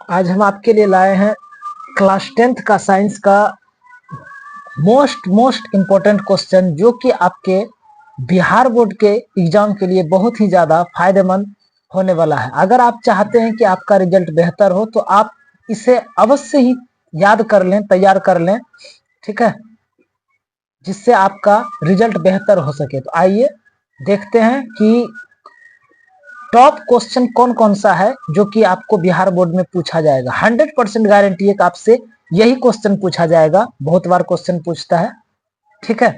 आज हम आपके लिए लाए हैं क्लास 10th का साइंस का मोस्ट इम्पोर्टेंट क्वेश्चन, जो कि आपके बिहार बोर्ड के एग्जाम के लिए बहुत ही ज्यादा फायदेमंद होने वाला है। अगर आप चाहते हैं कि आपका रिजल्ट बेहतर हो तो आप इसे अवश्य ही याद कर लें, तैयार कर लें, ठीक है, जिससे आपका रिजल्ट बेहतर हो सके। तो आइए देखते हैं कि टॉप क्वेश्चन कौन कौन सा है जो कि आपको बिहार बोर्ड में पूछा जाएगा। 100% गारंटी है कि आपसे यही क्वेश्चन पूछा जाएगा, बहुत बार क्वेश्चन पूछता है, ठीक है।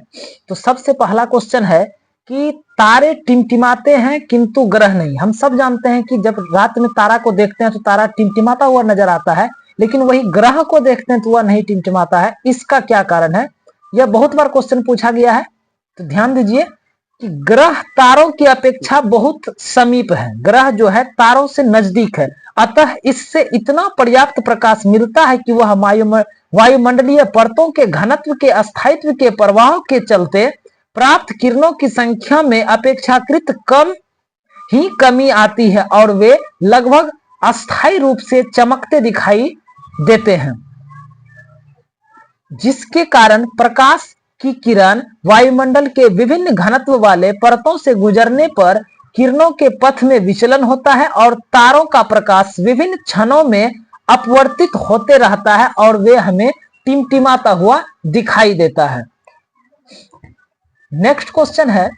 तो सबसे पहला क्वेश्चन है कि तारे टिमटिमाते हैं किंतु ग्रह नहीं। हम सब जानते हैं कि जब रात में तारा को देखते हैं तो तारा टिमटिमाता हुआ नजर आता है, लेकिन वही ग्रह को देखते हैं तो वह नहीं टिमटिमाता है। इसका क्या कारण है? यह बहुत बार क्वेश्चन पूछा गया है। तो ध्यान दीजिए कि ग्रह तारों की अपेक्षा बहुत समीप है, ग्रह जो है तारों से नजदीक है, अतः इससे इतना पर्याप्त प्रकाश मिलता है कि वह वायुमंडलीय परतों के घनत्व के स्थायित्व के प्रभाव के चलते प्राप्त किरणों की संख्या में अपेक्षाकृत कम ही कमी आती है और वे लगभग अस्थायी रूप से चमकते दिखाई देते हैं, जिसके कारण प्रकाश की किरण वायुमंडल के विभिन्न घनत्व वाले परतों से गुजरने पर किरणों के पथ में विचलन होता है और तारों का प्रकाश विभिन्न क्षणों में अपवर्तित होते रहता है और वे हमें टिमटिमाता हुआ दिखाई देता है। नेक्स्ट क्वेश्चन है,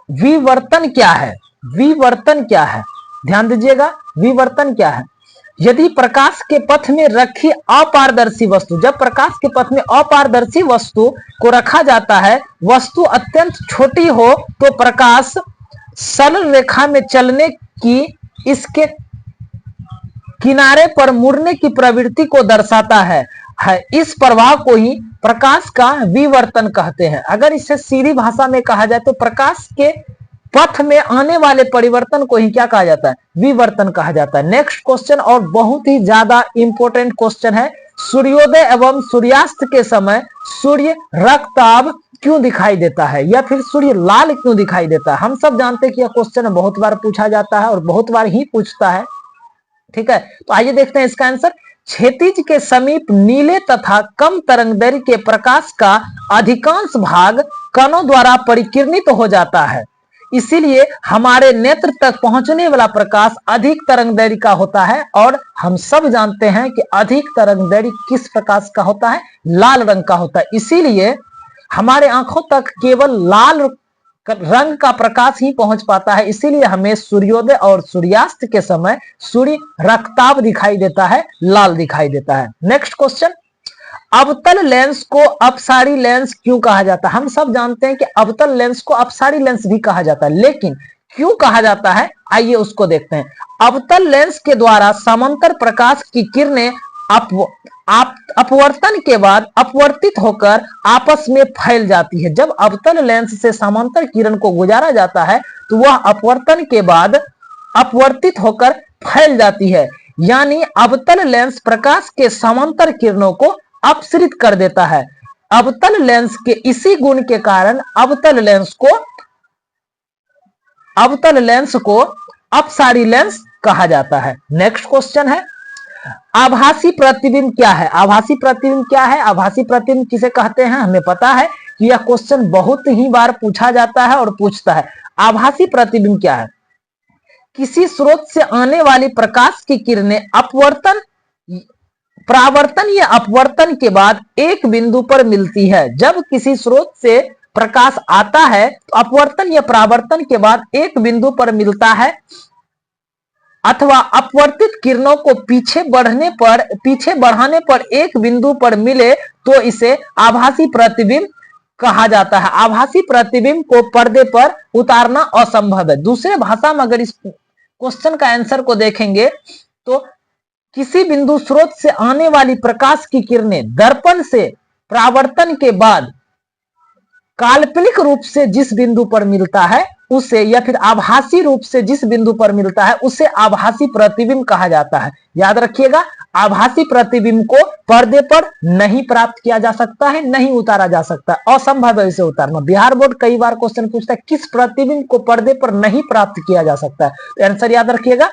विवर्तन क्या है? विवर्तन क्या है? ध्यान दीजिएगा, विवर्तन क्या है? यदि प्रकाश के पथ में रखी अपारदर्शी वस्तु, जब प्रकाश के पथ में अपारदर्शी वस्तु को रखा जाता है, वस्तु अत्यंत छोटी हो तो प्रकाश सरल रेखा में चलने की इसके किनारे पर मुड़ने की प्रवृत्ति को दर्शाता है। इस प्रभाव को ही प्रकाश का विवर्तन कहते हैं। अगर इसे सीधी भाषा में कहा जाए तो प्रकाश के पथ में आने वाले परिवर्तन को ही क्या कहा जाता है? विवर्तन कहा जाता है। नेक्स्ट क्वेश्चन और बहुत ही ज्यादा इंपॉर्टेंट क्वेश्चन है, सूर्योदय एवं सूर्यास्त के समय सूर्य रक्ताभ क्यों दिखाई देता है या फिर सूर्य लाल क्यों दिखाई देता है? हम सब जानते हैं कि यह क्वेश्चन बहुत बार पूछा जाता है और बहुत बार ही पूछता है, ठीक है। तो आइए देखते हैं इसका आंसर। क्षैतिज के समीप नीले तथा कम तरंगदैर्घ्य के प्रकाश का अधिकांश भाग कणों द्वारा परिकिरणित हो जाता है, इसीलिए हमारे नेत्र तक पहुंचने वाला प्रकाश अधिक तरंगदैर्घ्य का होता है। और हम सब जानते हैं कि अधिक तरंगदैर्घ्य किस प्रकाश का होता है? लाल रंग का होता है। इसीलिए हमारे आंखों तक केवल लाल रंग का प्रकाश ही पहुंच पाता है, इसीलिए हमें सूर्योदय और सूर्यास्त के समय सूर्य रक्ताभ दिखाई देता है, लाल दिखाई देता है। नेक्स्ट क्वेश्चन, अवतल लेंस को अपसारी लेंस क्यों कहा जाता है? हम सब जानते हैं कि अवतल लेंस को अपसारी लेंस भी कहा जाता है, लेकिन क्यों कहा जाता है? आइए उसको देखते हैं। अवतल लेंस के द्वारा समांतर प्रकाश की किरणें अपवर्तन के बाद अपवर्तित होकर आपस में फैल जाती है। जब अवतल लेंस से समांतर किरण को गुजारा जाता है तो वह अपवर्तन के बाद अपवर्तित होकर फैल जाती है, यानी अवतल लेंस प्रकाश के समांतर किरणों को अपसरित कर देता है। अवतल लेंस के इसी गुण के कारण अवतल लेंस को अपसारी लेंस कहा जाता है। नेक्स्ट क्वेश्चन है, आभासी प्रतिबिंब क्या है? आभासी प्रतिबिंब क्या है? आभासी प्रतिबिंब किसे कहते हैं? हमें पता है कि यह क्वेश्चन बहुत ही बार पूछा जाता है और पूछता है। आभासी प्रतिबिंब क्या है? किसी स्रोत से आने वाली प्रकाश की किरणें परावर्तन या अपवर्तन के बाद एक बिंदु पर मिलती है। जब किसी स्रोत से प्रकाश आता है तो अपवर्तन या परावर्तन के बाद एक बिंदु पर मिलता है अथवा अपवर्तित किरणों को पीछे बढ़ाने पर एक बिंदु पर मिले तो इसे आभासी प्रतिबिंब कहा जाता है। आभासी प्रतिबिंब को पर्दे पर उतारना असंभव है। दूसरे भाषा में अगर इस क्वेश्चन का आंसर को देखेंगे तो किसी बिंदु स्रोत से आने वाली प्रकाश की किरणें दर्पण से परावर्तन के बाद काल्पनिक रूप से जिस बिंदु पर मिलता है उसे, या फिर आभासी रूप से जिस बिंदु पर मिलता है उसे आभासी प्रतिबिंब कहा जाता है। याद रखिएगा, आभासी प्रतिबिंब को पर्दे पर नहीं प्राप्त किया जा सकता है, नहीं उतारा जा सकता, असंभव है इसे उतारना। बिहार बोर्ड कई बार क्वेश्चन पूछता है किस प्रतिबिंब को पर्दे पर नहीं प्राप्त किया जा सकता है, तो आंसर याद रखिएगा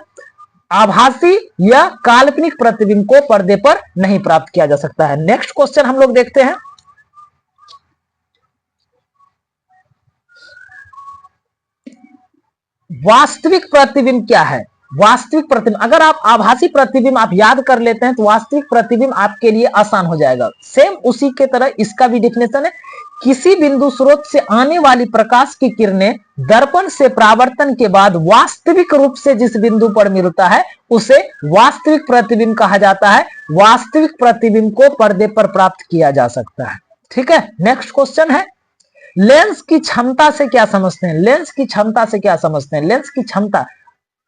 आभासी या काल्पनिक प्रतिबिंब को पर्दे पर नहीं प्राप्त किया जा सकता है। नेक्स्ट क्वेश्चन हम लोग देखते हैं, वास्तविक प्रतिबिंब क्या है? वास्तविक प्रतिबिंब, अगर आप आभासी प्रतिबिंब आप याद कर लेते हैं तो वास्तविक प्रतिबिंब आपके लिए आसान हो जाएगा। सेम उसी के तरह इसका भी डेफिनेशन है, किसी बिंदु स्रोत से आने वाली प्रकाश की किरणें दर्पण से परावर्तन के बाद वास्तविक रूप से जिस बिंदु पर मिलता है उसे वास्तविक प्रतिबिंब कहा जाता है। वास्तविक प्रतिबिंब को पर्दे पर प्राप्त किया जा सकता है। ठीक है, नेक्स्ट क्वेश्चन है, लेंस की क्षमता से क्या समझते हैं? लेंस की क्षमता से क्या समझते हैं? लेंस की क्षमता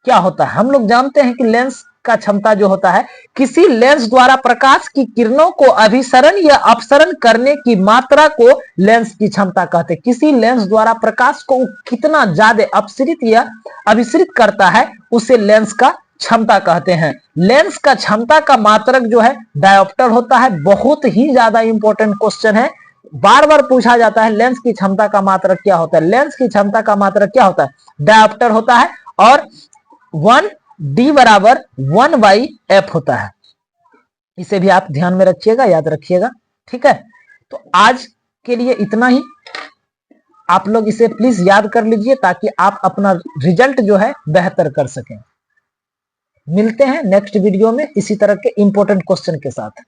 क्या होता है? हम लोग जानते हैं कि लेंस का क्षमता जो होता है, किसी लेंस द्वारा प्रकाश की किरणों को अभिसरण या अपसरण करने की मात्रा को लेंस की क्षमता कहते हैं। किसी लेंस द्वारा प्रकाश को कितना ज्यादा अपसरित या अभिसरित करता है उसे लेंस का क्षमता कहते हैं। लेंस का क्षमता का मात्रक जो है डायोप्टर होता है। बहुत ही ज्यादा इंपॉर्टेंट क्वेश्चन है, बार बार पूछा जाता है, लेंस की क्षमता का मात्रक क्या होता है? लेंस की क्षमता का मात्रक क्या होता है? डायोप्टर होता है और 1D बराबर 1/f होता है। इसे भी आप ध्यान में रखिएगा, याद रखिएगा। ठीक है, तो आज के लिए इतना ही। आप लोग इसे प्लीज याद कर लीजिए ताकि आप अपना रिजल्ट जो है बेहतर कर सकें। मिलते हैं नेक्स्ट वीडियो में इसी तरह के इंपॉर्टेंट क्वेश्चन के साथ।